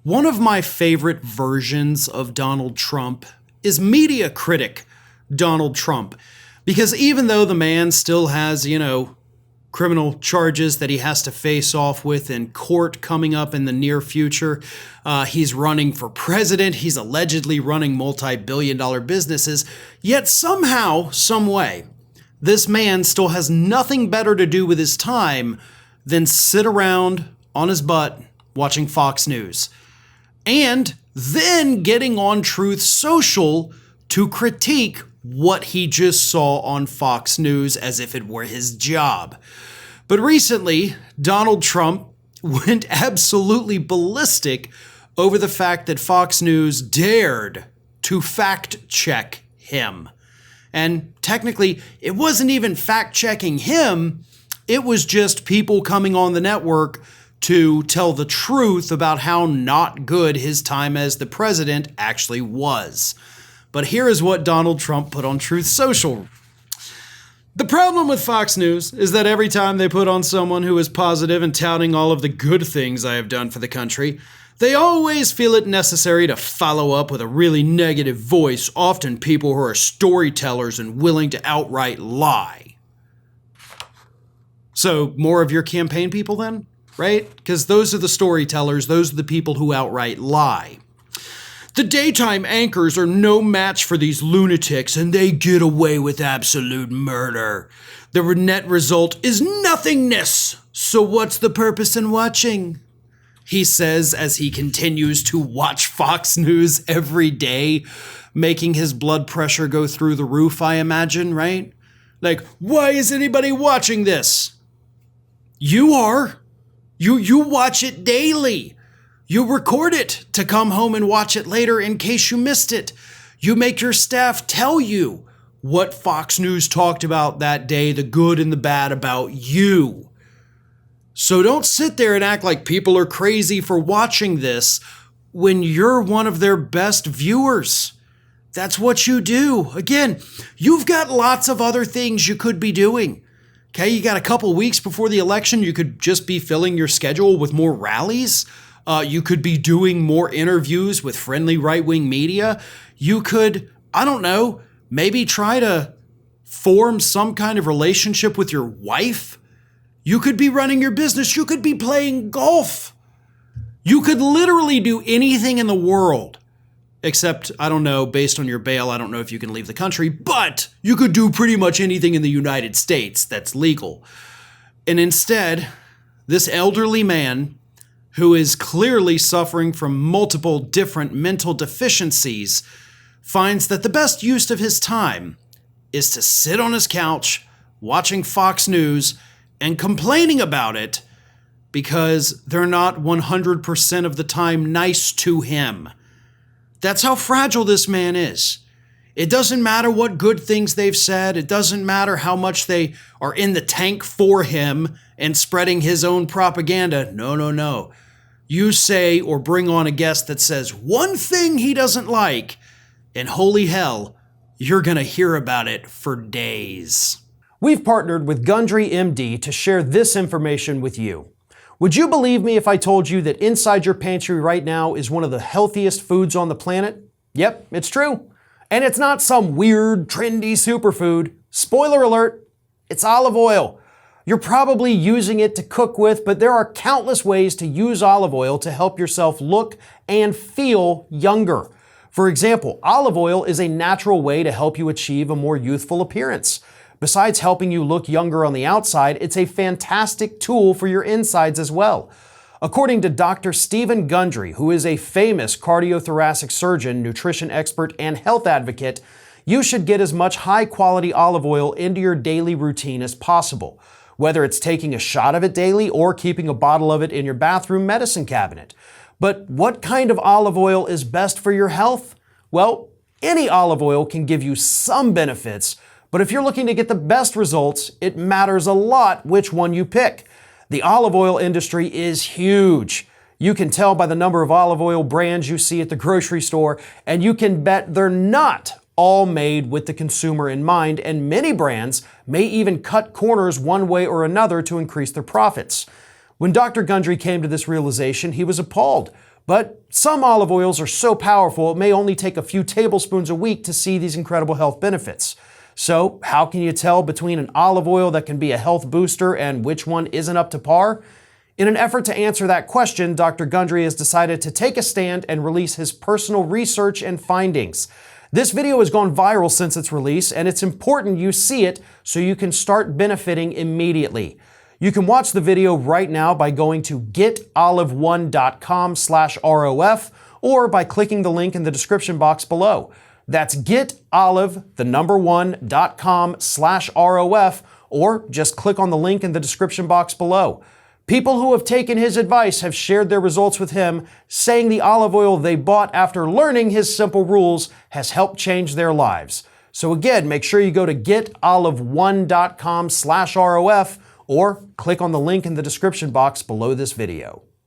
One of my favorite versions of Donald Trump is media critic Donald Trump. Because even though the man still has, criminal charges that he has to face off with in court coming up in the near future, he's running for president, he's allegedly running multi-billion-dollar businesses, yet somehow, some way, this man still has nothing better to do with his time than sit around on his butt watching Fox News. And then getting on Truth Social to critique what he just saw on Fox News as if it were his job. But recently, Donald Trump went absolutely ballistic over the fact that Fox News dared to fact-check him. And technically, it wasn't even fact-checking him, it was just people coming on the network to tell the truth about how not good his time as the president actually was. But here is what Donald Trump put on Truth Social. The problem with Fox News is that every time they put on someone who is positive and touting all of the good things I have done for the country, they always feel it necessary to follow up with a really negative voice, often people who are storytellers and willing to outright lie. So, more of your campaign people then? Right? Because those are the storytellers, those are the people who outright lie. The daytime anchors are no match for these lunatics, and they get away with absolute murder. The net result is nothingness. So what's the purpose in watching? He says as he continues to watch Fox News every day, making his blood pressure go through the roof, I imagine, right? Like, why is anybody watching this? You are. You watch it daily. You record it to come home and watch it later in case you missed it. You make your staff tell you what Fox News talked about that day, the good and the bad about you. So don't sit there and act like people are crazy for watching this when you're one of their best viewers. That's what you do. Again, you've got lots of other things you could be doing. Okay, you got a couple weeks before the election, you could just be filling your schedule with more rallies. You could be doing more interviews with friendly right-wing media. You could, I don't know, maybe try to form some kind of relationship with your wife. You could be running your business. You could be playing golf. You could literally do anything in the world. Except, I don't know, based on your bail, I don't know if you can leave the country, but you could do pretty much anything in the United States that's legal. And instead, this elderly man, who is clearly suffering from multiple different mental deficiencies, finds that the best use of his time is to sit on his couch, watching Fox News, and complaining about it because they're not 100% of the time nice to him. That's how fragile this man is. It doesn't matter what good things they've said. It doesn't matter how much they are in the tank for him and spreading his own propaganda. No. You say or bring on a guest that says one thing he doesn't like, and holy hell, you're going to hear about it for days. We've partnered with Gundry MD to share this information with you. Would you believe me if I told you that inside your pantry right now is one of the healthiest foods on the planet? Yep, it's true. And it's not some weird, trendy superfood. Spoiler alert, it's olive oil. You're probably using it to cook with, but there are countless ways to use olive oil to help yourself look and feel younger. For example, olive oil is a natural way to help you achieve a more youthful appearance. Besides helping you look younger on the outside, it's a fantastic tool for your insides as well. According to Dr. Stephen Gundry, who is a famous cardiothoracic surgeon, nutrition expert, and health advocate, you should get as much high-quality olive oil into your daily routine as possible, whether it's taking a shot of it daily or keeping a bottle of it in your bathroom medicine cabinet. But what kind of olive oil is best for your health? Well, any olive oil can give you some benefits, but if you're looking to get the best results, it matters a lot which one you pick. The olive oil industry is huge. You can tell by the number of olive oil brands you see at the grocery store, and you can bet they're not all made with the consumer in mind, and many brands may even cut corners one way or another to increase their profits. When Dr. Gundry came to this realization, he was appalled. But some olive oils are so powerful it may only take a few tablespoons a week to see these incredible health benefits. So how can you tell between an olive oil that can be a health booster and which one isn't up to par? In an effort to answer that question, Dr. Gundry has decided to take a stand and release his personal research and findings. This video has gone viral since its release, and it's important you see it so you can start benefiting immediately. You can watch the video right now by going to getolive1.com/ROF or by clicking the link in the description box below. That's getolive1.com/ROF or just click on the link in the description box below. People who have taken his advice have shared their results with him, saying the olive oil they bought after learning his simple rules has helped change their lives. So again, make sure you go to getolive1.com/ROF or click on the link in the description box below this video.